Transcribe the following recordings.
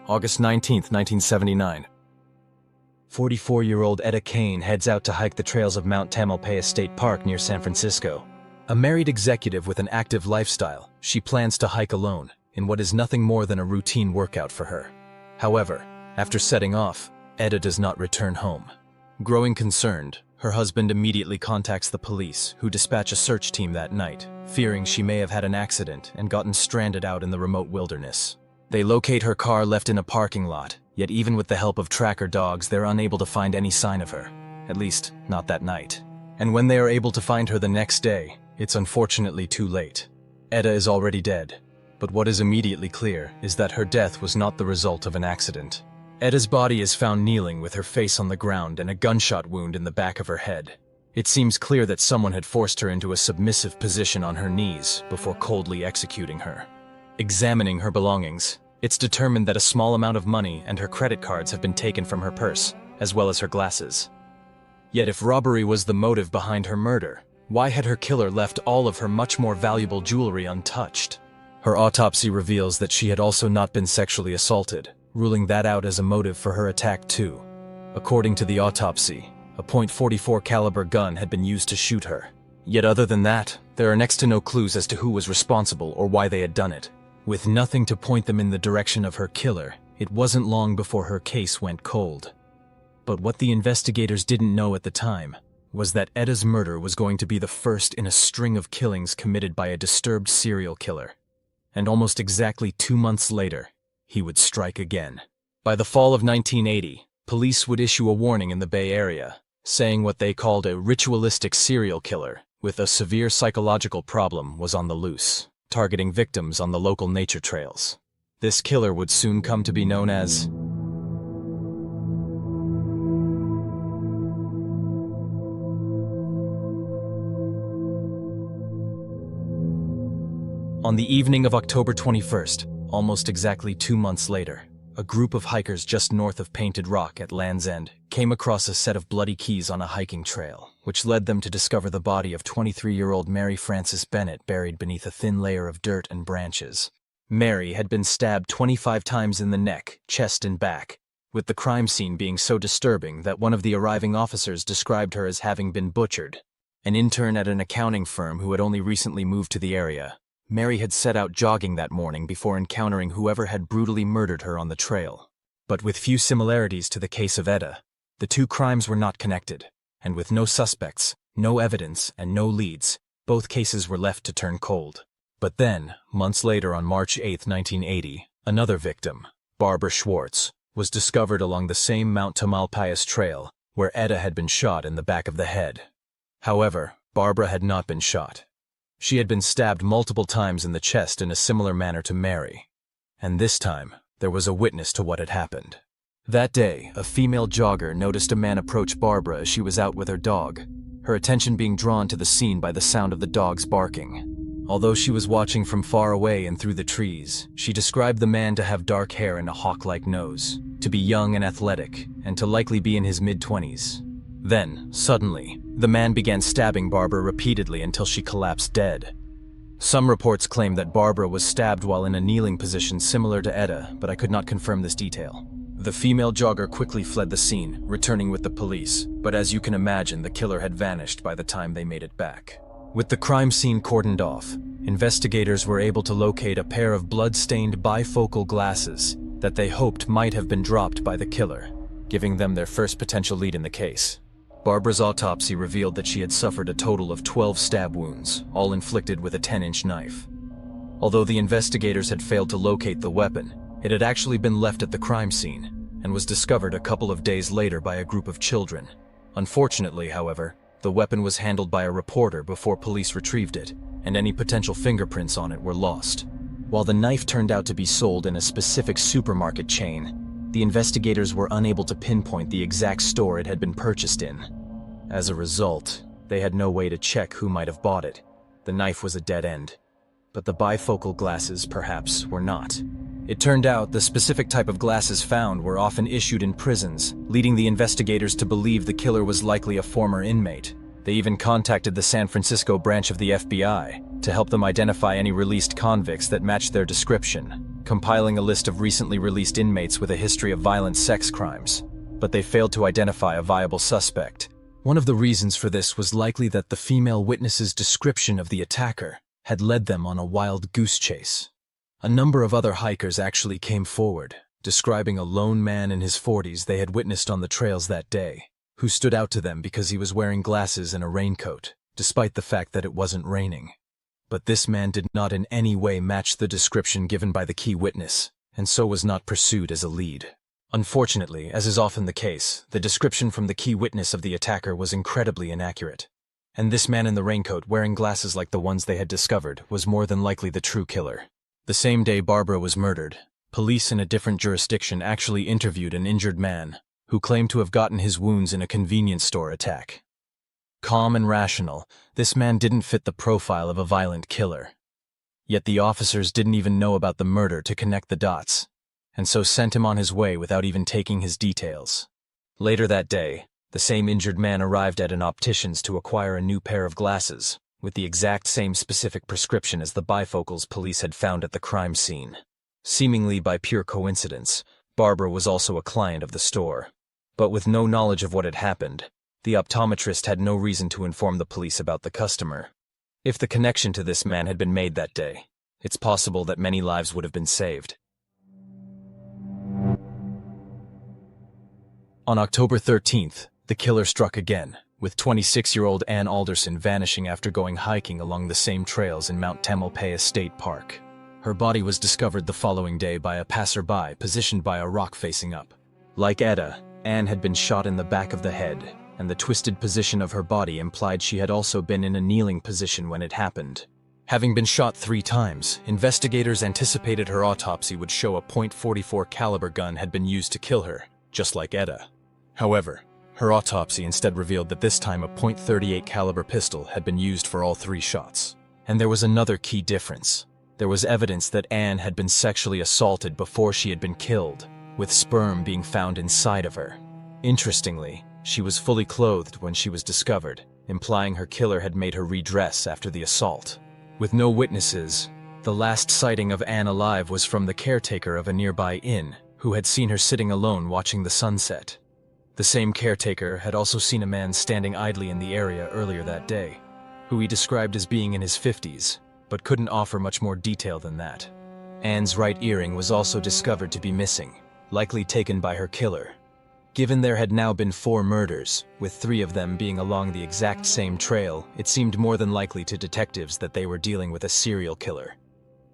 August 19, 1979. 44-year-old Etta Kane heads out to hike the trails of Mount Tamalpais State Park near San Francisco. A married executive with an active lifestyle, she plans to hike alone, in what is nothing more than a routine workout for her. However, after setting off, Etta does not return home. Growing concerned, her husband immediately contacts the police, who dispatch a search team that night, fearing she may have had an accident and gotten stranded out in the remote wilderness. They locate her car left in a parking lot, yet even with the help of tracker dogs, they're unable to find any sign of her. At least, not that night. And when they are able to find her the next day, it's unfortunately too late. Etta is already dead. But what is immediately clear is that her death was not the result of an accident. Etta's body is found kneeling with her face on the ground and a gunshot wound in the back of her head. It seems clear that someone had forced her into a submissive position on her knees before coldly executing her. Examining her belongings, it's determined that a small amount of money and her credit cards have been taken from her purse, as well as her glasses. Yet if robbery was the motive behind her murder, why had her killer left all of her much more valuable jewelry untouched? Her autopsy reveals that she had also not been sexually assaulted, ruling that out as a motive for her attack too. According to the autopsy, a .44 caliber gun had been used to shoot her. Yet other than that, there are next to no clues as to who was responsible or why they had done it. With nothing to point them in the direction of her killer, it wasn't long before her case went cold. But what the investigators didn't know at the time was that Etta's murder was going to be the first in a string of killings committed by a disturbed serial killer. And almost exactly 2 months later, he would strike again. By the fall of 1980, police would issue a warning in the Bay Area, saying what they called a ritualistic serial killer with a severe psychological problem was on the loose, targeting victims on the local nature trails. This killer would soon come to be known as On the evening of October 21st, almost exactly 2 months later, a group of hikers just north of Painted Rock at Land's End came across a set of bloody keys on a hiking trail, which led them to discover the body of 23-year-old Mary Frances Bennett buried beneath a thin layer of dirt and branches. Mary had been stabbed 25 times in the neck, chest, and back, with the crime scene being so disturbing that one of the arriving officers described her as having been butchered. An intern at an accounting firm who had only recently moved to the area, Mary had set out jogging that morning before encountering whoever had brutally murdered her on the trail. But with few similarities to the case of Etta, the two crimes were not connected, and with no suspects, no evidence, and no leads, both cases were left to turn cold. But then, months later on March 8, 1980, another victim, Barbara Schwartz, was discovered along the same Mount Tamalpais trail where Etta had been shot in the back of the head. However, Barbara had not been shot. She had been stabbed multiple times in the chest in a similar manner to Mary. And this time, there was a witness to what had happened. That day, a female jogger noticed a man approach Barbara as she was out with her dog, her attention being drawn to the scene by the sound of the dog's barking. Although she was watching from far away and through the trees, she described the man to have dark hair and a hawk-like nose, to be young and athletic, and to likely be in his mid-20s. Then, suddenly, the man began stabbing Barbara repeatedly until she collapsed dead. Some reports claim that Barbara was stabbed while in a kneeling position similar to Etta, but I could not confirm this detail. The female jogger quickly fled the scene, returning with the police, but as you can imagine, the killer had vanished by the time they made it back. With the crime scene cordoned off, investigators were able to locate a pair of blood-stained bifocal glasses that they hoped might have been dropped by the killer, giving them their first potential lead in the case. Barbara's autopsy revealed that she had suffered a total of 12 stab wounds, all inflicted with a 10-inch knife. Although the investigators had failed to locate the weapon, it had actually been left at the crime scene and was discovered a couple of days later by a group of children. Unfortunately, however, the weapon was handled by a reporter before police retrieved it, and any potential fingerprints on it were lost. While the knife turned out to be sold in a specific supermarket chain, the investigators were unable to pinpoint the exact store it had been purchased in. As a result, they had no way to check who might have bought it. The knife was a dead end. But the bifocal glasses, perhaps, were not. It turned out the specific type of glasses found were often issued in prisons, leading the investigators to believe the killer was likely a former inmate. They even contacted the San Francisco branch of the FBI to help them identify any released convicts that matched their description. compiling a list of recently released inmates with a history of violent sex crimes, but they failed to identify a viable suspect. One of the reasons for this was likely that the female witness's description of the attacker had led them on a wild goose chase. A number of other hikers actually came forward, describing a lone man in his 40s they had witnessed on the trails that day, who stood out to them because he was wearing glasses and a raincoat, despite the fact that it wasn't raining. But this man did not in any way match the description given by the key witness, and so was not pursued as a lead. Unfortunately, as is often the case, the description from the key witness of the attacker was incredibly inaccurate, and this man in the raincoat wearing glasses like the ones they had discovered was more than likely the true killer. The same day Barbara was murdered, police in a different jurisdiction actually interviewed an injured man who claimed to have gotten his wounds in a convenience store attack. Calm and rational, this man didn't fit the profile of a violent killer. Yet the officers didn't even know about the murder to connect the dots, and so sent him on his way without even taking his details. Later that day, the same injured man arrived at an optician's to acquire a new pair of glasses, with the exact same specific prescription as the bifocals police had found at the crime scene. Seemingly by pure coincidence, Barbara was also a client of the store. But with no knowledge of what had happened, the optometrist had no reason to inform the police about the customer. If the connection to this man had been made that day, it's possible that many lives would have been saved. On October 13th, the killer struck again, with 26-year-old Ann Alderson vanishing after going hiking along the same trails in Mount Tamalpais State Park. Her body was discovered the following day by a passerby positioned by a rock facing up. Like Etta, Ann had been shot in the back of the head, and the twisted position of her body implied she had also been in a kneeling position when it happened. Having been shot 3 times, investigators anticipated her autopsy would show a .44 caliber gun had been used to kill her, just like Etta. However, her autopsy instead revealed that this time a .38 caliber pistol had been used for all 3 shots. And there was another key difference. There was evidence that Ann had been sexually assaulted before she had been killed, with sperm being found inside of her. Interestingly, she was fully clothed when she was discovered, implying her killer had made her redress after the assault. With no witnesses, the last sighting of Ann alive was from the caretaker of a nearby inn, who had seen her sitting alone watching the sunset. The same caretaker had also seen a man standing idly in the area earlier that day, who he described as being in his 50s, but couldn't offer much more detail than that. Ann's right earring was also discovered to be missing, likely taken by her killer. Given there had now been 4 murders, with 3 of them being along the exact same trail, it seemed more than likely to detectives that they were dealing with a serial killer,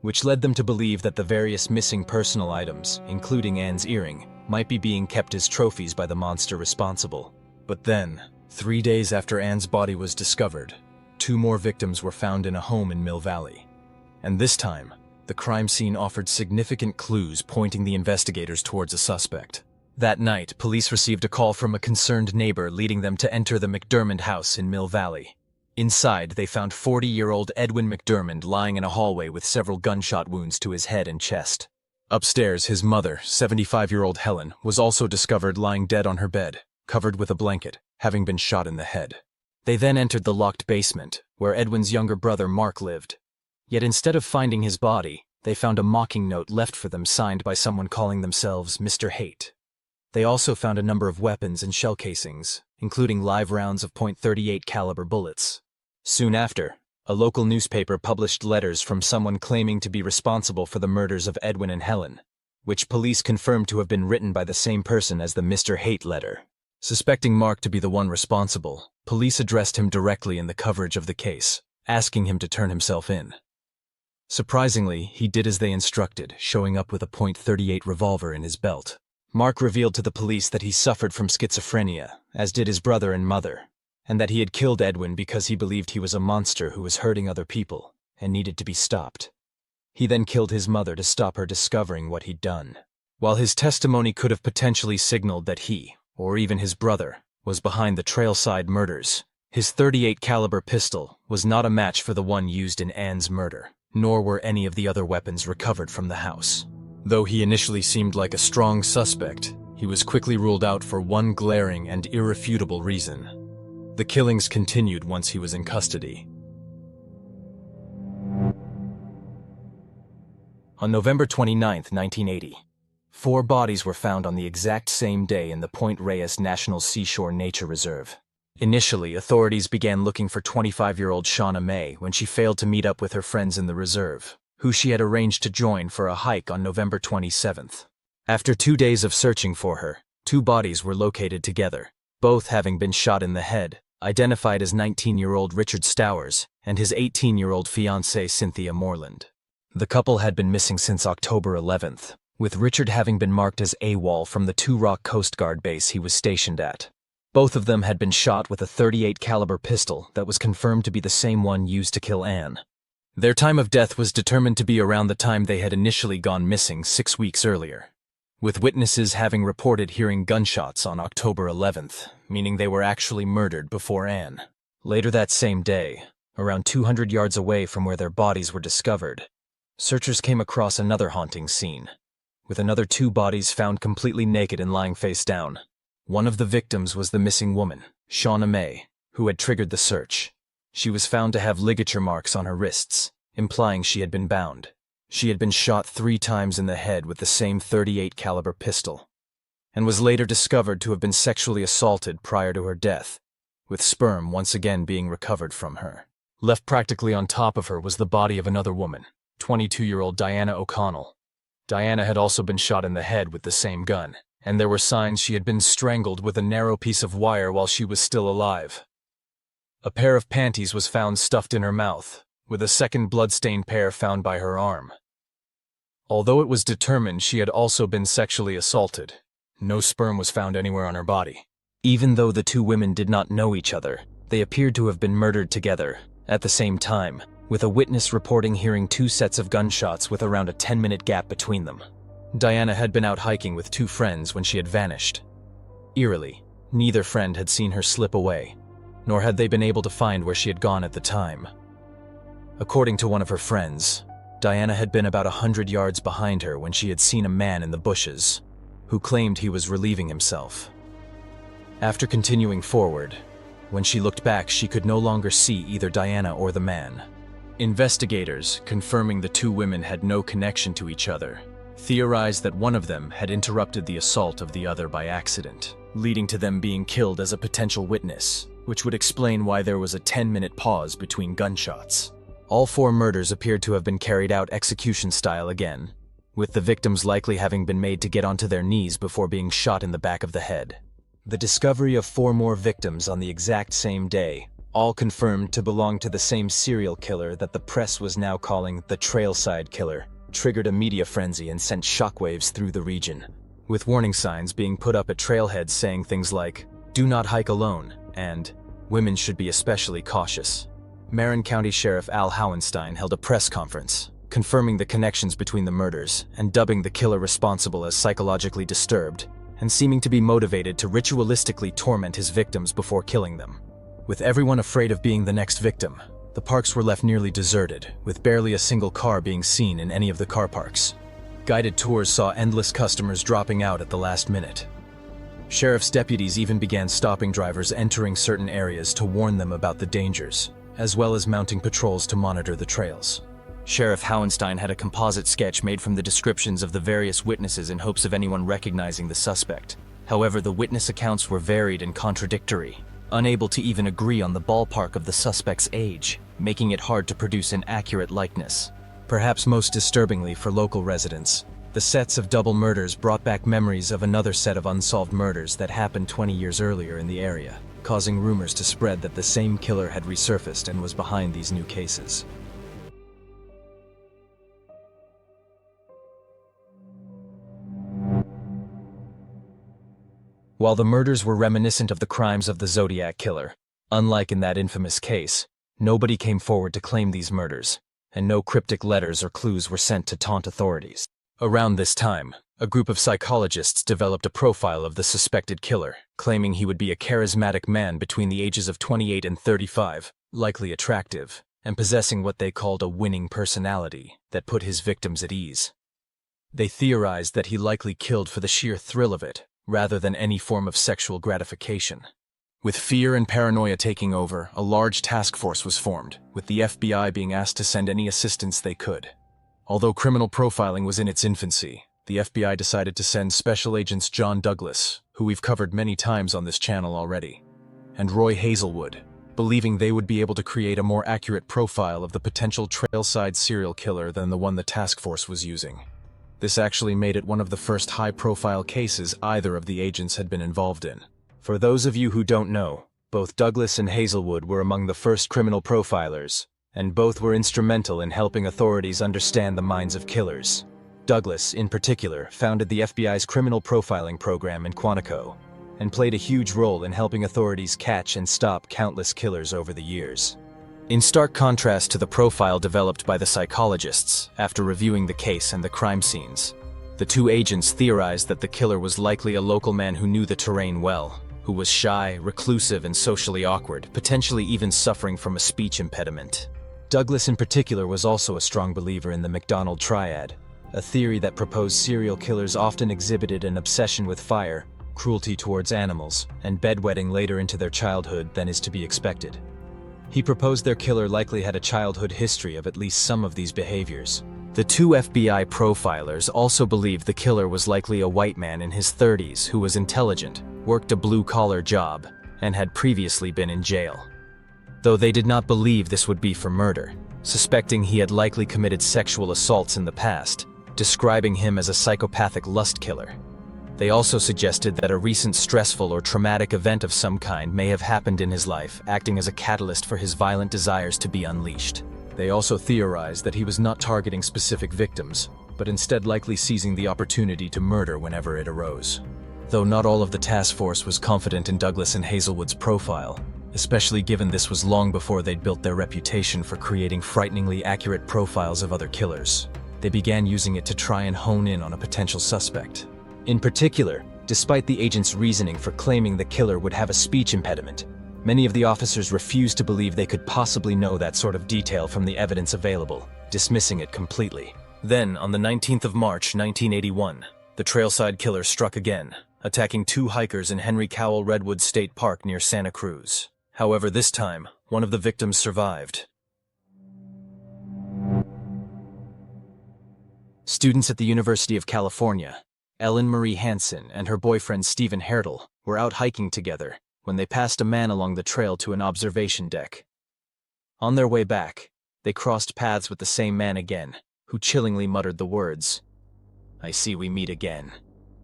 which led them to believe that the various missing personal items, including Ann's earring, might be being kept as trophies by the monster responsible. But then, 3 days after Ann's body was discovered, 2 more victims were found in a home in Mill Valley. And this time, the crime scene offered significant clues pointing the investigators towards a suspect. That night, police received a call from a concerned neighbor leading them to enter the McDermand house in Mill Valley. Inside, they found 40-year-old Edwin McDermand lying in a hallway with several gunshot wounds to his head and chest. Upstairs, his mother, 75-year-old Helen, was also discovered lying dead on her bed, covered with a blanket, having been shot in the head. They then entered the locked basement, where Edwin's younger brother Mark lived. Yet instead of finding his body, they found a mocking note left for them signed by someone calling themselves Mr. Hate. They also found a number of weapons and shell casings, including live rounds of .38 caliber bullets. Soon after, a local newspaper published letters from someone claiming to be responsible for the murders of Edwin and Helen, which police confirmed to have been written by the same person as the Mr. Hate letter. Suspecting Mark to be the one responsible, police addressed him directly in the coverage of the case, asking him to turn himself in. Surprisingly, he did as they instructed, showing up with a .38 revolver in his belt. Mark revealed to the police that he suffered from schizophrenia, as did his brother and mother, and that he had killed Edwin because he believed he was a monster who was hurting other people and needed to be stopped. He then killed his mother to stop her discovering what he'd done. While his testimony could have potentially signaled that he, or even his brother, was behind the Trailside murders, his .38 caliber pistol was not a match for the one used in Ann's murder, nor were any of the other weapons recovered from the house. Though he initially seemed like a strong suspect, he was quickly ruled out for one glaring and irrefutable reason. The killings continued once he was in custody. On November 29, 1980, 4 bodies were found on the exact same day in the Point Reyes National Seashore Nature Reserve. Initially, authorities began looking for 25-year-old Shauna May when she failed to meet up with her friends in the reserve, who she had arranged to join for a hike on November 27th. After 2 days of searching for her, 2 bodies were located together, both having been shot in the head, identified as 19-year-old Richard Stowers and his 18-year-old fiancée Cynthia Moreland. The couple had been missing since October 11th, with Richard having been marked as AWOL from the Two Rock Coast Guard base he was stationed at. Both of them had been shot with a .38 caliber pistol that was confirmed to be the same one used to kill Anne. Their time of death was determined to be around the time they had initially gone missing 6 weeks earlier, with witnesses having reported hearing gunshots on October 11th, meaning they were actually murdered before Anne. Later that same day, around 200 yards away from where their bodies were discovered, searchers came across another haunting scene, with another 2 bodies found completely naked and lying face down. One of the victims was the missing woman, Shauna May, who had triggered the search. She was found to have ligature marks on her wrists, implying she had been bound. She had been shot 3 times in the head with the same .38 caliber pistol, and was later discovered to have been sexually assaulted prior to her death, with sperm once again being recovered from her. Left practically on top of her was the body of another woman, 22-year-old Diana O'Connell. Diana had also been shot in the head with the same gun, and there were signs she had been strangled with a narrow piece of wire while she was still alive. A pair of panties was found stuffed in her mouth, with a second blood-stained pair found by her arm. Although it was determined she had also been sexually assaulted, no sperm was found anywhere on her body. Even though the 2 women did not know each other, they appeared to have been murdered together, at the same time, with a witness reporting hearing 2 sets of gunshots with around a 10-minute gap between them. Diana had been out hiking with 2 friends when she had vanished. Eerily, neither friend had seen her slip away, nor had they been able to find where she had gone at the time. According to one of her friends, Diana had been about 100 yards behind her when she had seen a man in the bushes, who claimed he was relieving himself. After continuing forward, when she looked back, she could no longer see either Diana or the man. Investigators, confirming the 2 women had no connection to each other, theorized that one of them had interrupted the assault of the other by accident, leading to them being killed as a potential witness, which would explain why there was a 10-minute pause between gunshots. All 4 murders appeared to have been carried out execution style again, with the victims likely having been made to get onto their knees before being shot in the back of the head. The discovery of 4 more victims on the exact same day, all confirmed to belong to the same serial killer that the press was now calling the Trailside Killer, triggered a media frenzy and sent shockwaves through the region, with warning signs being put up at trailheads saying things like, "Do not hike alone," and "Women should be especially cautious." Marin County Sheriff Al Howenstein held a press conference, confirming the connections between the murders and dubbing the killer responsible as psychologically disturbed and seeming to be motivated to ritualistically torment his victims before killing them. With everyone afraid of being the next victim, the parks were left nearly deserted, with barely a single car being seen in any of the car parks. Guided tours saw endless customers dropping out at the last minute. Sheriff's deputies even began stopping drivers entering certain areas to warn them about the dangers, as well as mounting patrols to monitor the trails. Sheriff Howenstein had a composite sketch made from the descriptions of the various witnesses in hopes of anyone recognizing the suspect. However, the witness accounts were varied and contradictory, unable to even agree on the ballpark of the suspect's age, making it hard to produce an accurate likeness. Perhaps most disturbingly for local residents, the sets of double murders brought back memories of another set of unsolved murders that happened 20 years earlier in the area, causing rumors to spread that the same killer had resurfaced and was behind these new cases. While the murders were reminiscent of the crimes of the Zodiac Killer, unlike in that infamous case, nobody came forward to claim these murders, and no cryptic letters or clues were sent to taunt authorities. Around this time, a group of psychologists developed a profile of the suspected killer, claiming he would be a charismatic man between the ages of 28 and 35, likely attractive, and possessing what they called a winning personality that put his victims at ease. They theorized that he likely killed for the sheer thrill of it, rather than any form of sexual gratification. With fear and paranoia taking over, a large task force was formed, with the FBI being asked to send any assistance they could. Although criminal profiling was in its infancy, the FBI decided to send Special Agents John Douglas, who we've covered many times on this channel already, and Roy Hazelwood, believing they would be able to create a more accurate profile of the potential Trailside serial killer than the one the task force was using. This actually made it one of the first high-profile cases either of the agents had been involved in. For those of you who don't know, both Douglas and Hazelwood were among the first criminal profilers, and both were instrumental in helping authorities understand the minds of killers. Douglas, in particular, founded the FBI's criminal profiling program in Quantico, and played a huge role in helping authorities catch and stop countless killers over the years. In stark contrast to the profile developed by the psychologists after reviewing the case and the crime scenes, the two agents theorized that the killer was likely a local man who knew the terrain well, who was shy, reclusive, and socially awkward, potentially even suffering from a speech impediment. Douglas in particular was also a strong believer in the McDonald triad, a theory that proposed serial killers often exhibited an obsession with fire, cruelty towards animals, and bedwetting later into their childhood than is to be expected. He proposed their killer likely had a childhood history of at least some of these behaviors. The two FBI profilers also believed the killer was likely a white man in his 30s who was intelligent, worked a blue-collar job, and had previously been in jail. Though they did not believe this would be for murder, suspecting he had likely committed sexual assaults in the past, describing him as a psychopathic lust killer. They also suggested that a recent stressful or traumatic event of some kind may have happened in his life, acting as a catalyst for his violent desires to be unleashed. They also theorized that he was not targeting specific victims, but instead likely seizing the opportunity to murder whenever it arose. Though not all of the task force was confident in Douglas and Hazelwood's profile, especially given this was long before they'd built their reputation for creating frighteningly accurate profiles of other killers. They began using it to try and hone in on a potential suspect. In particular, despite the agent's reasoning for claiming the killer would have a speech impediment, many of the officers refused to believe they could possibly know that sort of detail from the evidence available, dismissing it completely. Then, on the 19th of March, 1981, the Trailside Killer struck again, attacking two hikers in Henry Cowell Redwood State Park near Santa Cruz. However, this time, one of the victims survived. Students at the University of California, Ellen Marie Hansen and her boyfriend Stephen Hertel, were out hiking together when they passed a man along the trail to an observation deck. On their way back, they crossed paths with the same man again, who chillingly muttered the words, "I see we meet again."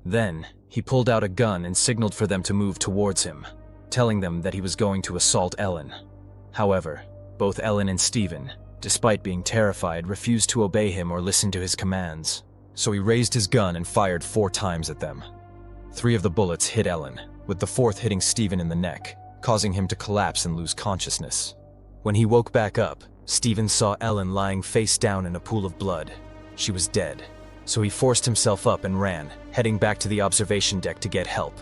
Then, he pulled out a gun and signaled for them to move towards him, telling them that he was going to assault Ellen. However, both Ellen and Stephen, despite being terrified, refused to obey him or listen to his commands. So he raised his gun and fired 4 times at them. 3 of the bullets hit Ellen, with the 4th hitting Stephen in the neck, causing him to collapse and lose consciousness. When he woke back up, Stephen saw Ellen lying face down in a pool of blood. She was dead, so he forced himself up and ran, heading back to the observation deck to get help.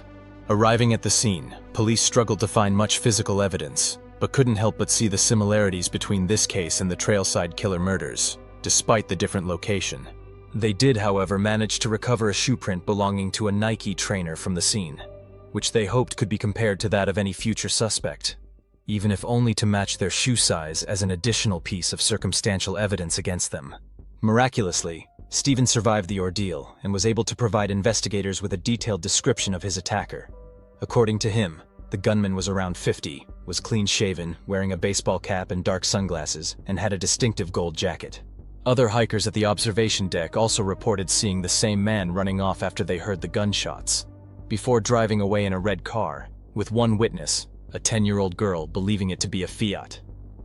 Arriving at the scene, police struggled to find much physical evidence, but couldn't help but see the similarities between this case and the Trailside Killer murders, despite the different location. They did, however, manage to recover a shoe print belonging to a Nike trainer from the scene, which they hoped could be compared to that of any future suspect, even if only to match their shoe size as an additional piece of circumstantial evidence against them. Miraculously, Stephen survived the ordeal and was able to provide investigators with a detailed description of his attacker. According to him, the gunman was around 50, was clean-shaven, wearing a baseball cap and dark sunglasses, and had a distinctive gold jacket. Other hikers at the observation deck also reported seeing the same man running off after they heard the gunshots, before driving away in a red car, with one witness, a 10-year-old girl, believing it to be a Fiat,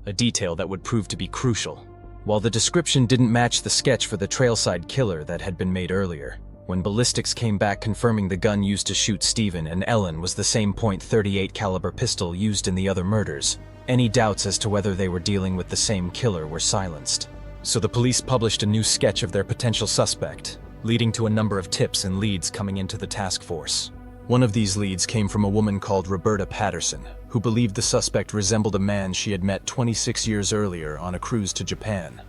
a detail that would prove to be crucial. While the description didn't match the sketch for the Trailside Killer that had been made earlier, when ballistics came back confirming the gun used to shoot Stephen and Ellen was the same .38 caliber pistol used in the other murders, any doubts as to whether they were dealing with the same killer were silenced. So the police published a new sketch of their potential suspect, leading to a number of tips and leads coming into the task force. One of these leads came from a woman called Roberta Patterson, who believed the suspect resembled a man she had met 26 years earlier on a cruise to Japan.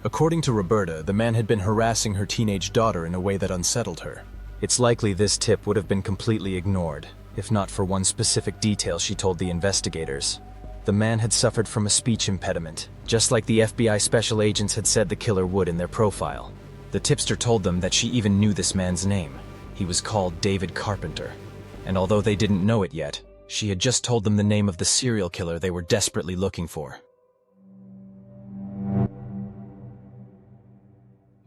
According to Roberta, the man had been harassing her teenage daughter in a way that unsettled her. It's likely this tip would have been completely ignored, if not for one specific detail she told the investigators. The The man had suffered from a speech impediment, just like the FBI special agents had said the killer would in their profile. The tipster told them that she even knew this man's name. He was called David Carpenter. And although they didn't know it yet, she had just told them the name of the serial killer they were desperately looking for.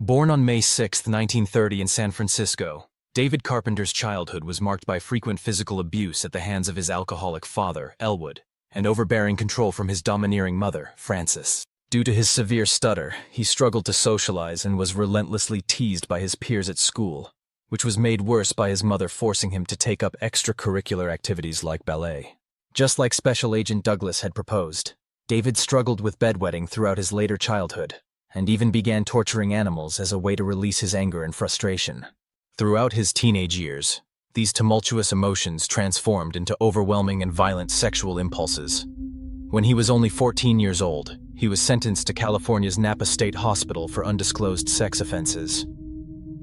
Born on May 6, 1930 in San Francisco, David Carpenter's childhood was marked by frequent physical abuse at the hands of his alcoholic father, Elwood, and overbearing control from his domineering mother, Frances. Due to his severe stutter, he struggled to socialize and was relentlessly teased by his peers at school, which was made worse by his mother forcing him to take up extracurricular activities like ballet. Just like Special Agent Douglas had proposed, David struggled with bedwetting throughout his later childhood, and even began torturing animals as a way to release his anger and frustration. Throughout his teenage years, these tumultuous emotions transformed into overwhelming and violent sexual impulses. When he was only 14 years old, he was sentenced to California's Napa State Hospital for undisclosed sex offenses.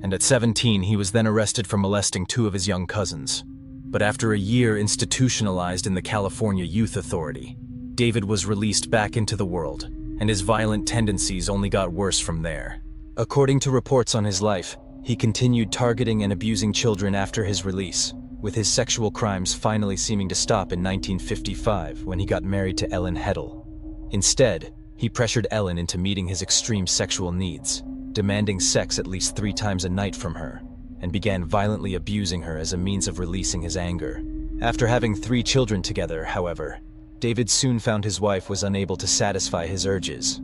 And at 17, he was then arrested for molesting 2 of his young cousins. But after a year institutionalized in the California Youth Authority, David was released back into the world, and his violent tendencies only got worse from there. According to reports on his life, he continued targeting and abusing children after his release, with his sexual crimes finally seeming to stop in 1955 when he got married to Ellen Heddle. Instead, he pressured Ellen into meeting his extreme sexual needs, demanding sex at least 3 times a night from her, and began violently abusing her as a means of releasing his anger. After having 3 children together, however, David soon found his wife was unable to satisfy his urges.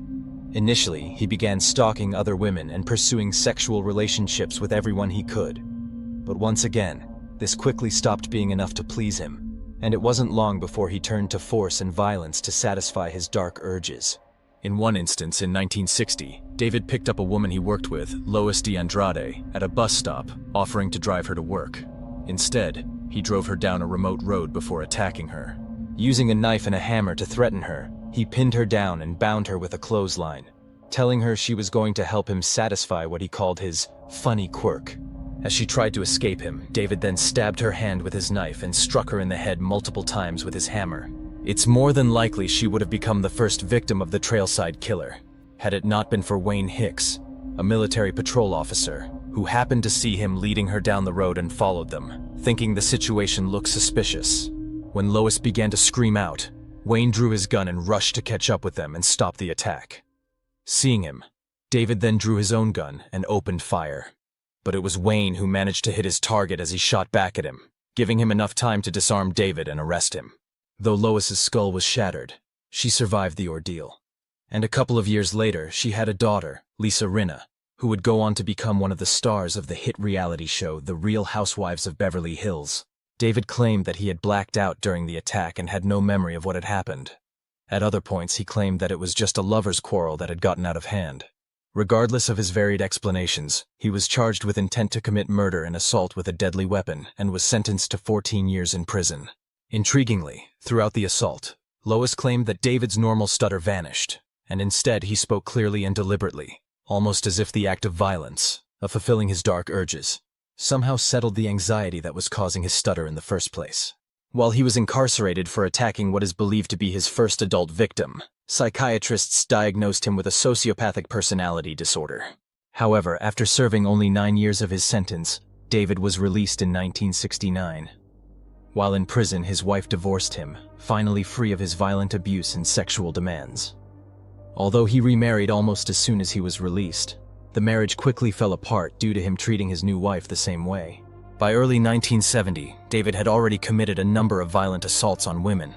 Initially, he began stalking other women and pursuing sexual relationships with everyone he could. But once again, this quickly stopped being enough to please him, and it wasn't long before he turned to force and violence to satisfy his dark urges. In one instance in 1960, David picked up a woman he worked with, Lois DeAndrade, at a bus stop, offering to drive her to work. Instead, he drove her down a remote road before attacking her. Using a knife and a hammer to threaten her, he pinned her down and bound her with a clothesline, telling her she was going to help him satisfy what he called his funny quirk. As she tried to escape him, David then stabbed her hand with his knife and struck her in the head multiple times with his hammer. It's more than likely she would have become the first victim of the Trailside Killer, had it not been for Wayne Hicks, a military patrol officer, who happened to see him leading her down the road and followed them, thinking the situation looked suspicious. When Lois began to scream out, Wayne drew his gun and rushed to catch up with them and stop the attack. Seeing him, David then drew his own gun and opened fire. But it was Wayne who managed to hit his target as he shot back at him, giving him enough time to disarm David and arrest him. Though Lois's skull was shattered, she survived the ordeal. And a couple of years later, she had a daughter, Lisa Rinna, who would go on to become one of the stars of the hit reality show The Real Housewives of Beverly Hills. David claimed that he had blacked out during the attack and had no memory of what had happened. At other points, he claimed that it was just a lover's quarrel that had gotten out of hand. Regardless of his varied explanations, he was charged with intent to commit murder and assault with a deadly weapon and was sentenced to 14 years in prison. Intriguingly, throughout the assault, Lois claimed that David's normal stutter vanished, and instead he spoke clearly and deliberately, almost as if the act of violence, of fulfilling his dark urges, somehow settled the anxiety that was causing his stutter in the first place. While he was incarcerated for attacking what is believed to be his first adult victim, psychiatrists diagnosed him with a sociopathic personality disorder. However, after serving only 9 years of his sentence, David was released in 1969. While in prison, his wife divorced him, finally free of his violent abuse and sexual demands. Although he remarried almost as soon as he was released, the marriage quickly fell apart due to him treating his new wife the same way. By early 1970, David had already committed a number of violent assaults on women.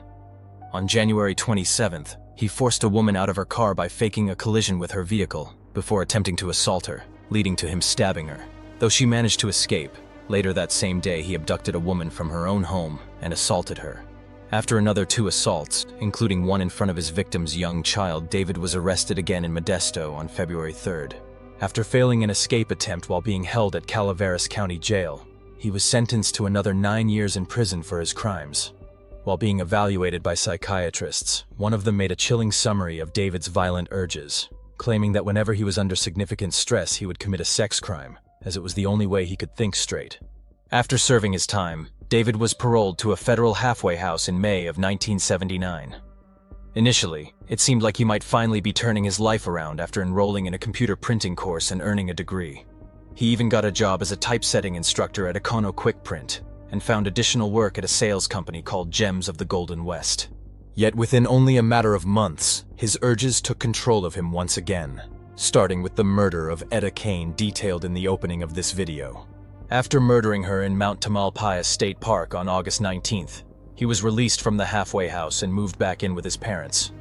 On January 27th, he forced a woman out of her car by faking a collision with her vehicle before attempting to assault her, leading to him stabbing her. Though she managed to escape, later that same day he abducted a woman from her own home and assaulted her. After another 2 assaults, including one in front of his victim's young child, David was arrested again in Modesto on February 3rd. After failing an escape attempt while being held at Calaveras County Jail, he was sentenced to another 9 years in prison for his crimes. While being evaluated by psychiatrists, one of them made a chilling summary of David's violent urges, claiming that whenever he was under significant stress he would commit a sex crime, as it was the only way he could think straight. After serving his time, David was paroled to a federal halfway house in May of 1979. Initially, it seemed like he might finally be turning his life around after enrolling in a computer printing course and earning a degree. He even got a job as a typesetting instructor at Econo Quickprint and found additional work at a sales company called Gems of the Golden West. Yet within only a matter of months, his urges took control of him once again, starting with the murder of Etta Kane detailed in the opening of this video. After murdering her in Mount Tamalpais State Park on August 19th, he was released from the halfway house and moved back in with his parents.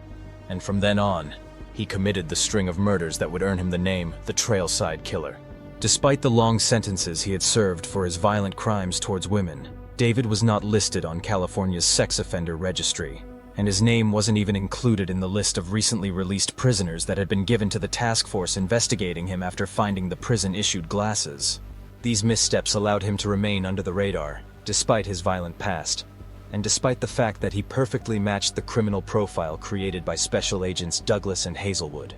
And from then on, he committed the string of murders that would earn him the name the Trailside Killer. Despite the long sentences he had served for his violent crimes towards women, David was not listed on California's sex offender registry, and his name wasn't even included in the list of recently released prisoners that had been given to the task force investigating him after finding the prison-issued glasses. These missteps allowed him to remain under the radar, despite his violent past, and despite the fact that he perfectly matched the criminal profile created by Special Agents Douglas and Hazelwood.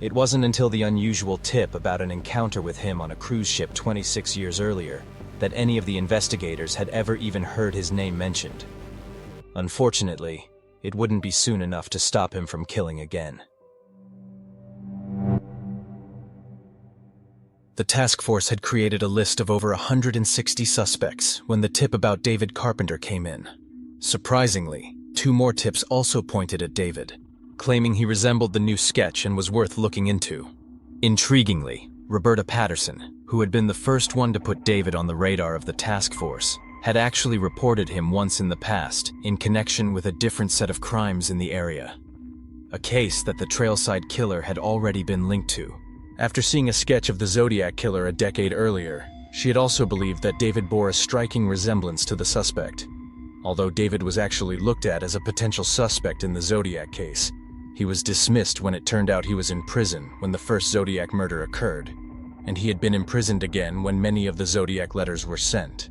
It wasn't until the unusual tip about an encounter with him on a cruise ship 26 years earlier that any of the investigators had ever even heard his name mentioned. Unfortunately, it wouldn't be soon enough to stop him from killing again. The task force had created a list of over 160 suspects when the tip about David Carpenter came in. Surprisingly, 2 more tips also pointed at David, claiming he resembled the new sketch and was worth looking into. Intriguingly, Roberta Patterson, who had been the first one to put David on the radar of the task force, had actually reported him once in the past in connection with a different set of crimes in the area. A case that the Trailside Killer had already been linked to. After seeing a sketch of the Zodiac Killer a decade earlier, she had also believed that David bore a striking resemblance to the suspect. Although David was actually looked at as a potential suspect in the Zodiac case, he was dismissed when it turned out he was in prison when the first Zodiac murder occurred, and he had been imprisoned again when many of the Zodiac letters were sent.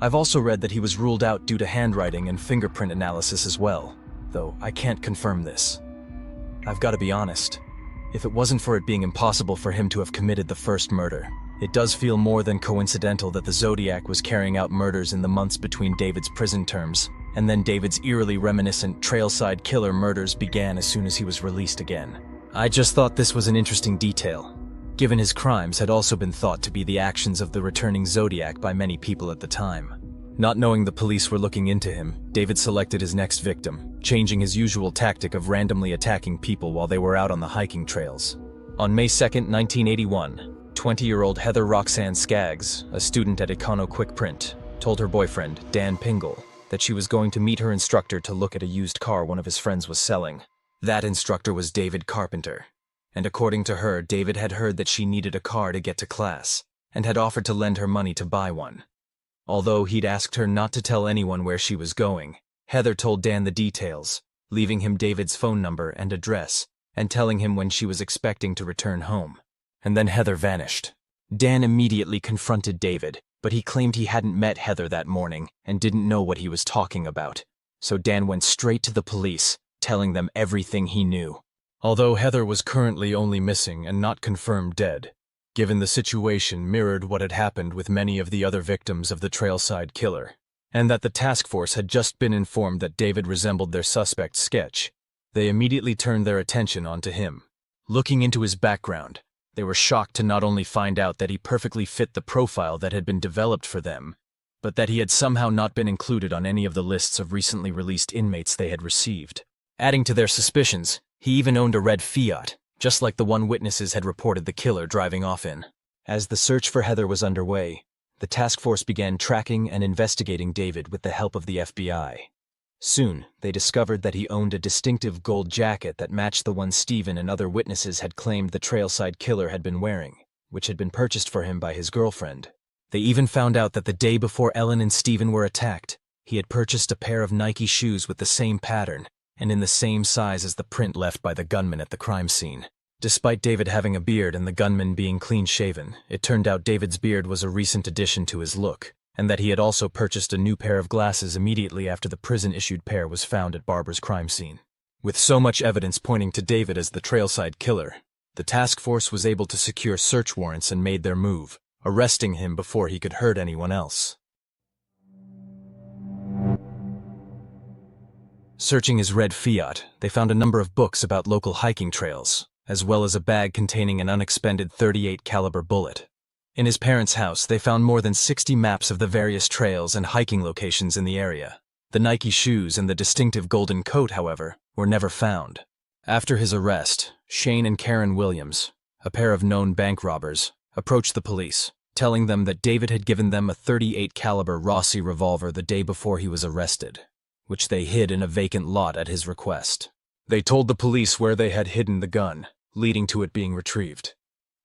I've also read that he was ruled out due to handwriting and fingerprint analysis as well, though I can't confirm this. I've got to be honest, if it wasn't for it being impossible for him to have committed the first murder, it does feel more than coincidental that the Zodiac was carrying out murders in the months between David's prison terms, and then David's eerily reminiscent Trailside Killer murders began as soon as he was released again. I just thought this was an interesting detail, given his crimes had also been thought to be the actions of the returning Zodiac by many people at the time. Not knowing the police were looking into him, David selected his next victim, changing his usual tactic of randomly attacking people while they were out on the hiking trails. On May 2, 1981, 20-year-old Heather Roxanne Skaggs, a student at Econo Quickprint, told her boyfriend, Dan Pingle, that she was going to meet her instructor to look at a used car one of his friends was selling. That instructor was David Carpenter, and according to her, David had heard that she needed a car to get to class, and had offered to lend her money to buy one. Although he'd asked her not to tell anyone where she was going, Heather told Dan the details, leaving him David's phone number and address, and telling him when she was expecting to return home. And then Heather vanished. Dan immediately confronted David, but he claimed he hadn't met Heather that morning and didn't know what he was talking about. So Dan went straight to the police, telling them everything he knew. Although Heather was currently only missing and not confirmed dead, given the situation mirrored what had happened with many of the other victims of the Trailside Killer, and that the task force had just been informed that David resembled their suspect's sketch, they immediately turned their attention onto him. Looking into his background, they were shocked to not only find out that he perfectly fit the profile that had been developed for them, but that he had somehow not been included on any of the lists of recently released inmates they had received. Adding to their suspicions, he even owned a red Fiat, just like the one witnesses had reported the killer driving off in. As the search for Heather was underway, the task force began tracking and investigating David with the help of the FBI. Soon, they discovered that he owned a distinctive gold jacket that matched the one Stephen and other witnesses had claimed the Trailside Killer had been wearing, which had been purchased for him by his girlfriend. They even found out that the day before Ellen and Stephen were attacked, he had purchased a pair of Nike shoes with the same pattern and in the same size as the print left by the gunman at the crime scene. Despite David having a beard and the gunman being clean-shaven, it turned out David's beard was a recent addition to his look, and that he had also purchased a new pair of glasses immediately after the prison-issued pair was found at Barbara's crime scene. With so much evidence pointing to David as the Trailside Killer, the task force was able to secure search warrants and made their move, arresting him before he could hurt anyone else. Searching his red Fiat, they found a number of books about local hiking trails, as well as a bag containing an unexpended .38 caliber bullet. In his parents' house, they found more than 60 maps of the various trails and hiking locations in the area. The Nike shoes and the distinctive golden coat, however, were never found. After his arrest, Shane and Karen Williams, a pair of known bank robbers, approached the police, telling them that David had given them a .38 caliber Rossi revolver the day before he was arrested, which they hid in a vacant lot at his request. They told the police where they had hidden the gun, leading to it being retrieved.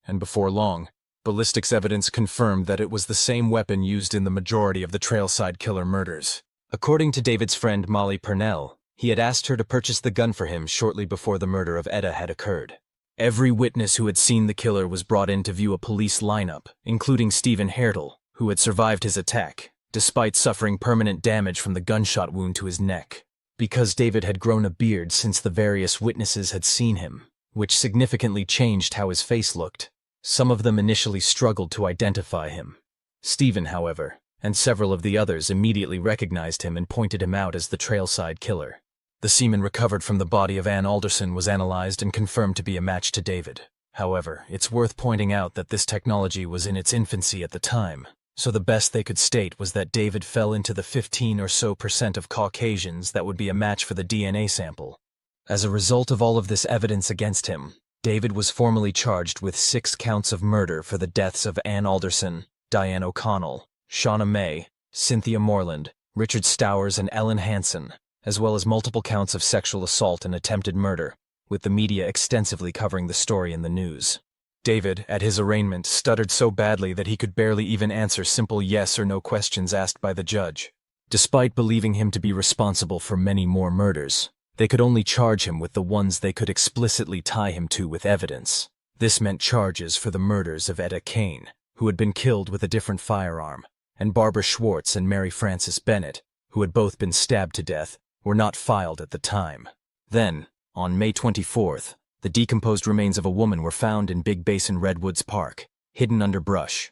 And before long, ballistics evidence confirmed that it was the same weapon used in the majority of the Trailside Killer murders. According to David's friend Molly Purnell, he had asked her to purchase the gun for him shortly before the murder of Etta had occurred. Every witness who had seen the killer was brought in to view a police lineup, including Stephen Hertel, who had survived his attack, despite suffering permanent damage from the gunshot wound to his neck. Because David had grown a beard since the various witnesses had seen him, which significantly changed how his face looked, some of them initially struggled to identify him. Stephen, however, and several of the others immediately recognized him and pointed him out as the Trailside Killer. The semen recovered from the body of Ann Alderson was analyzed and confirmed to be a match to David. However, it's worth pointing out that this technology was in its infancy at the time, so the best they could state was that David fell into the 15% or so of Caucasians that would be a match for the DNA sample. As a result of all of this evidence against him, David was formally charged with 6 counts of murder for the deaths of Ann Alderson, Diane O'Connell, Shauna May, Cynthia Moreland, Richard Stowers, and Ellen Hansen, as well as multiple counts of sexual assault and attempted murder, with the media extensively covering the story in the news. David, at his arraignment, stuttered so badly that he could barely even answer simple yes or no questions asked by the judge. Despite believing him to be responsible for many more murders, they could only charge him with the ones they could explicitly tie him to with evidence. This meant charges for the murders of Etta Kane, who had been killed with a different firearm, and Barbara Schwartz and Mary Frances Bennett, who had both been stabbed to death, were not filed at the time. Then, on May 24th, the decomposed remains of a woman were found in Big Basin Redwoods Park, hidden under brush.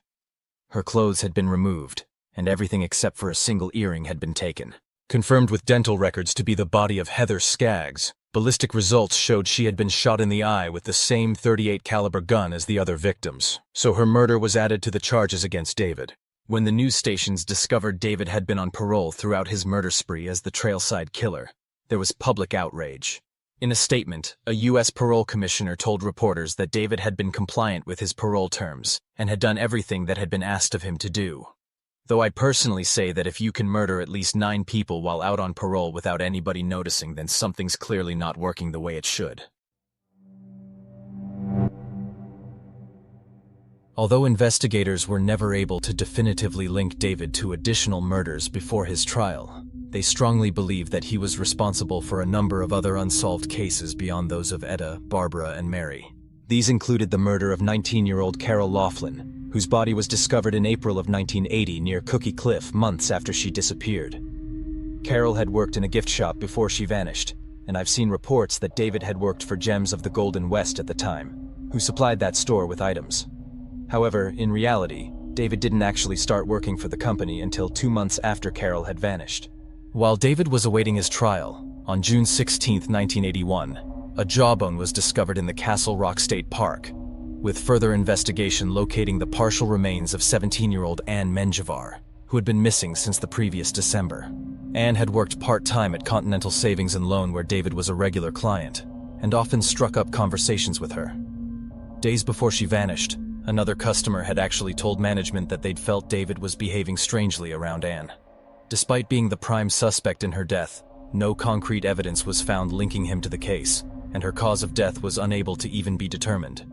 Her clothes had been removed, and everything except for a single earring had been taken. Confirmed with dental records to be the body of Heather Skaggs, ballistic results showed she had been shot in the eye with the same .38 caliber gun as the other victims, so her murder was added to the charges against David. When the news stations discovered David had been on parole throughout his murder spree as the Trailside Killer, there was public outrage. In a statement, a U.S. parole commissioner told reporters that David had been compliant with his parole terms and had done everything that had been asked of him to do. Though I personally say that if you can murder at least 9 people while out on parole without anybody noticing, then something's clearly not working the way it should. Although investigators were never able to definitively link David to additional murders before his trial, they strongly believe that he was responsible for a number of other unsolved cases beyond those of Etta, Barbara, and Mary. These included the murder of 19-year-old Carol Laughlin, whose body was discovered in April of 1980 near Cookie Cliff months after she disappeared. Carol had worked in a gift shop before she vanished, and I've seen reports that David had worked for Gems of the Golden West at the time, who supplied that store with items. However, in reality, David didn't actually start working for the company until 2 months after Carol had vanished. While David was awaiting his trial, on June 16, 1981, a jawbone was discovered in the Castle Rock State Park, with further investigation locating the partial remains of 17-year-old Anne Menjivar, who had been missing since the previous December. Anne had worked part-time at Continental Savings and Loan, where David was a regular client, and often struck up conversations with her. Days before she vanished, another customer had actually told management that they'd felt David was behaving strangely around Anne. Despite being the prime suspect in her death, no concrete evidence was found linking him to the case, and her cause of death was unable to even be determined.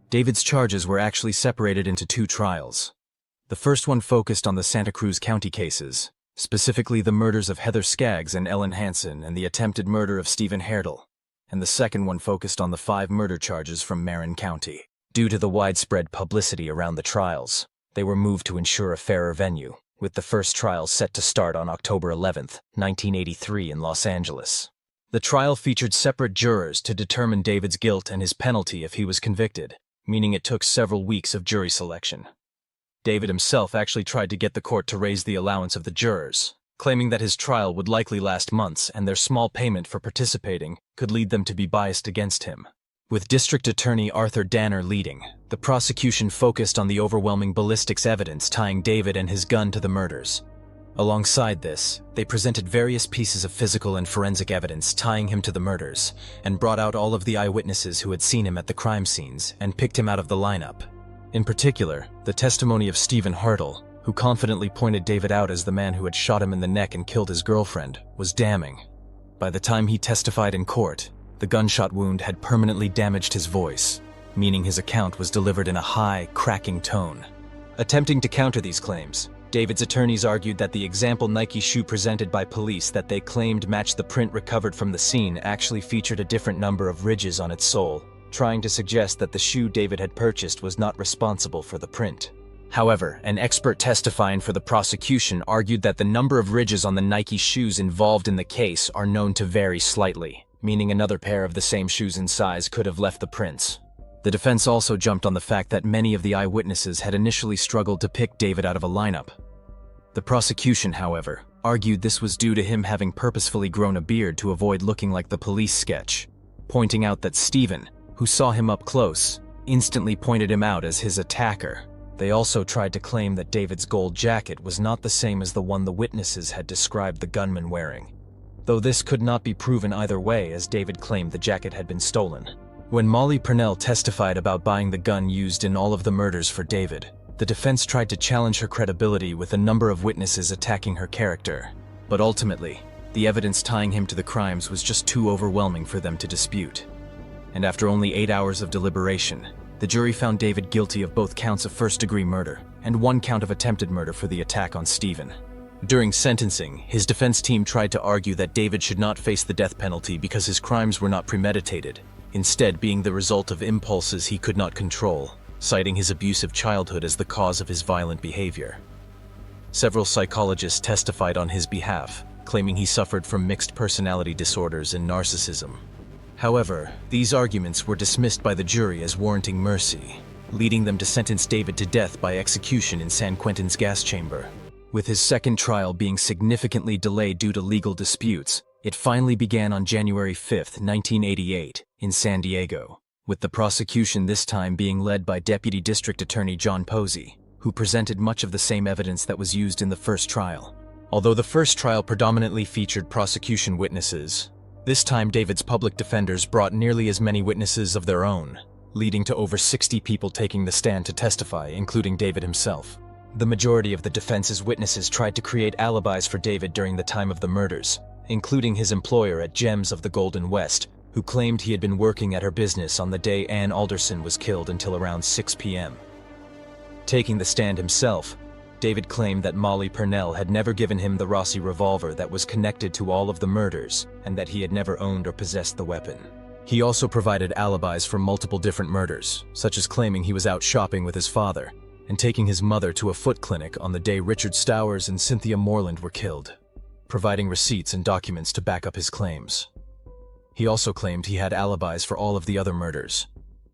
David's charges were actually separated into 2 trials. The first one focused on the Santa Cruz County cases, specifically the murders of Heather Skaggs and Ellen Hansen and the attempted murder of Stephen Hertel, and the second one focused on the 5 murder charges from Marin County. Due to the widespread publicity around the trials, they were moved to ensure a fairer venue, with the first trial set to start on October 11, 1983 in Los Angeles. The trial featured separate jurors to determine David's guilt and his penalty if he was convicted, meaning it took several weeks of jury selection. David himself actually tried to get the court to raise the allowance of the jurors, claiming that his trial would likely last months and their small payment for participating could lead them to be biased against him. With District Attorney Arthur Danner leading, the prosecution focused on the overwhelming ballistics evidence tying David and his gun to the murders. Alongside this, they presented various pieces of physical and forensic evidence tying him to the murders, and brought out all of the eyewitnesses who had seen him at the crime scenes and picked him out of the lineup. In particular, the testimony of Stephen Hartle, who confidently pointed David out as the man who had shot him in the neck and killed his girlfriend, was damning. By the time he testified in court, the gunshot wound had permanently damaged his voice, meaning his account was delivered in a high, cracking tone. Attempting to counter these claims, David's attorneys argued that the example Nike shoe presented by police that they claimed matched the print recovered from the scene actually featured a different number of ridges on its sole, trying to suggest that the shoe David had purchased was not responsible for the print. However, an expert testifying for the prosecution argued that the number of ridges on the Nike shoes involved in the case are known to vary slightly, meaning another pair of the same shoes in size could have left the prints. The defense also jumped on the fact that many of the eyewitnesses had initially struggled to pick David out of a lineup. The prosecution, however, argued this was due to him having purposefully grown a beard to avoid looking like the police sketch, pointing out that Stephen, who saw him up close, instantly pointed him out as his attacker. They also tried to claim that David's gold jacket was not the same as the one the witnesses had described the gunman wearing, though this could not be proven either way as David claimed the jacket had been stolen. When Molly Purnell testified about buying the gun used in all of the murders for David, the defense tried to challenge her credibility with a number of witnesses attacking her character. But ultimately, the evidence tying him to the crimes was just too overwhelming for them to dispute. And after only 8 hours of deliberation, the jury found David guilty of both counts of first-degree murder and 1 count of attempted murder for the attack on Stephen. During sentencing, his defense team tried to argue that David should not face the death penalty because his crimes were not premeditated, instead being the result of impulses he could not control, citing his abusive childhood as the cause of his violent behavior. Several psychologists testified on his behalf, claiming he suffered from mixed personality disorders and narcissism. However, these arguments were dismissed by the jury as warranting mercy, leading them to sentence David to death by execution in San Quentin's gas chamber. With his second trial being significantly delayed due to legal disputes, it finally began on January 5, 1988, in San Diego, with the prosecution this time being led by Deputy District Attorney John Posey, who presented much of the same evidence that was used in the first trial. Although the first trial predominantly featured prosecution witnesses, this time David's public defenders brought nearly as many witnesses of their own, leading to over 60 people taking the stand to testify, including David himself. The majority of the defense's witnesses tried to create alibis for David during the time of the murders, including his employer at Gems of the Golden West, who claimed he had been working at her business on the day Ann Alderson was killed until around 6 p.m. Taking the stand himself, David claimed that Molly Purnell had never given him the Rossi revolver that was connected to all of the murders and that he had never owned or possessed the weapon. He also provided alibis for multiple different murders, such as claiming he was out shopping with his father and taking his mother to a foot clinic on the day Richard Stowers and Cynthia Moreland were killed, providing receipts and documents to back up his claims. He also claimed he had alibis for all of the other murders,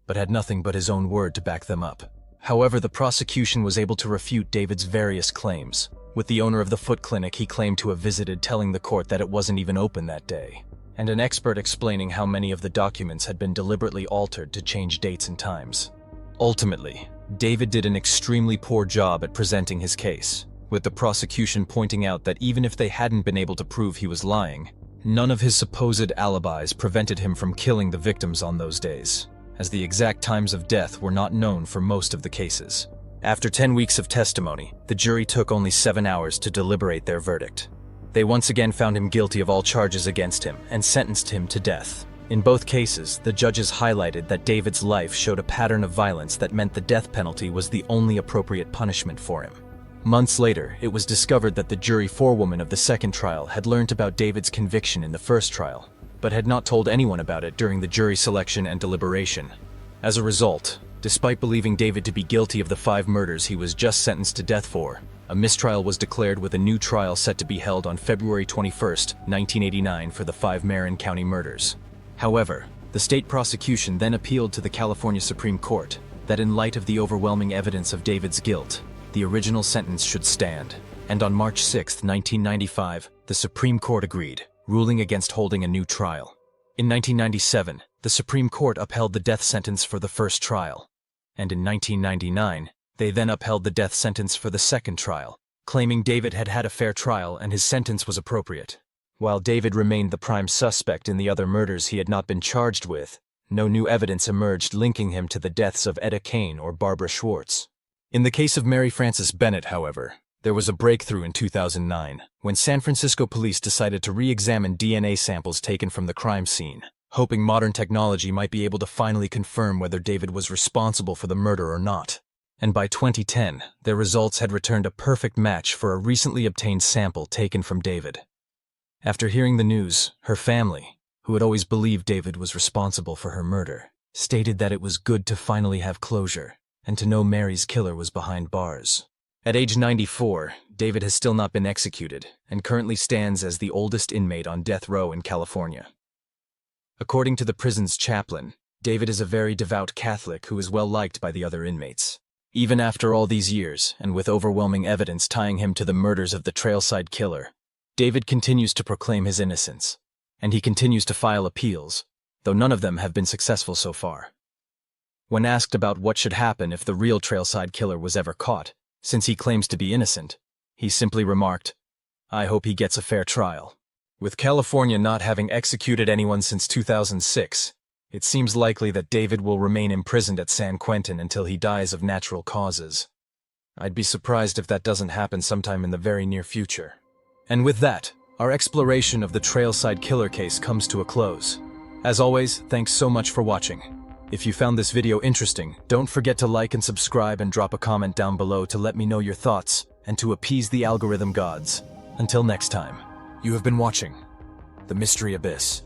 but had nothing but his own word to back them up. However, the prosecution was able to refute David's various claims. With the owner of the foot clinic he claimed to have visited telling the court that it wasn't even open that day, and an expert explaining how many of the documents had been deliberately altered to change dates and times. Ultimately, David did an extremely poor job at presenting his case, with the prosecution pointing out that even if they hadn't been able to prove he was lying, none of his supposed alibis prevented him from killing the victims on those days, as the exact times of death were not known for most of the cases. After 10 weeks of testimony, the jury took only 7 hours to deliberate their verdict. They once again found him guilty of all charges against him and sentenced him to death. In both cases, the judges highlighted that David's life showed a pattern of violence that meant the death penalty was the only appropriate punishment for him. Months later, it was discovered that the jury forewoman of the second trial had learned about David's conviction in the first trial, but had not told anyone about it during the jury selection and deliberation. As a result, despite believing David to be guilty of the 5 murders he was just sentenced to death for, a mistrial was declared with a new trial set to be held on February 21, 1989 for the 5 Marin County murders. However, the state prosecution then appealed to the California Supreme Court that in light of the overwhelming evidence of David's guilt, the original sentence should stand. And on March 6, 1995, the Supreme Court agreed, ruling against holding a new trial. In 1997, the Supreme Court upheld the death sentence for the first trial. And in 1999, they then upheld the death sentence for the second trial, claiming David had had a fair trial and his sentence was appropriate. While David remained the prime suspect in the other murders he had not been charged with, no new evidence emerged linking him to the deaths of Etta Kane or Barbara Schwartz. In the case of Mary Frances Bennett, however, there was a breakthrough in 2009, when San Francisco police decided to re-examine DNA samples taken from the crime scene, hoping modern technology might be able to finally confirm whether David was responsible for the murder or not. And by 2010, their results had returned a perfect match for a recently obtained sample taken from David. After hearing the news, her family, who had always believed David was responsible for her murder, stated that it was good to finally have closure and to know Mary's killer was behind bars. At age 94, David has still not been executed and currently stands as the oldest inmate on death row in California. According to the prison's chaplain, David is a very devout Catholic who is well liked by the other inmates. Even after all these years, and with overwhelming evidence tying him to the murders of the Trailside Killer, David continues to proclaim his innocence, and he continues to file appeals, though none of them have been successful so far. When asked about what should happen if the real Trailside Killer was ever caught, since he claims to be innocent, he simply remarked, "I hope he gets a fair trial." With California not having executed anyone since 2006, it seems likely that David will remain imprisoned at San Quentin until he dies of natural causes. I'd be surprised if that doesn't happen sometime in the very near future. And with that, our exploration of the Trailside Killer case comes to a close. As always, thanks so much for watching. If you found this video interesting, don't forget to like and subscribe and drop a comment down below to let me know your thoughts and to appease the algorithm gods. Until next time, you have been watching The Mystery Abyss.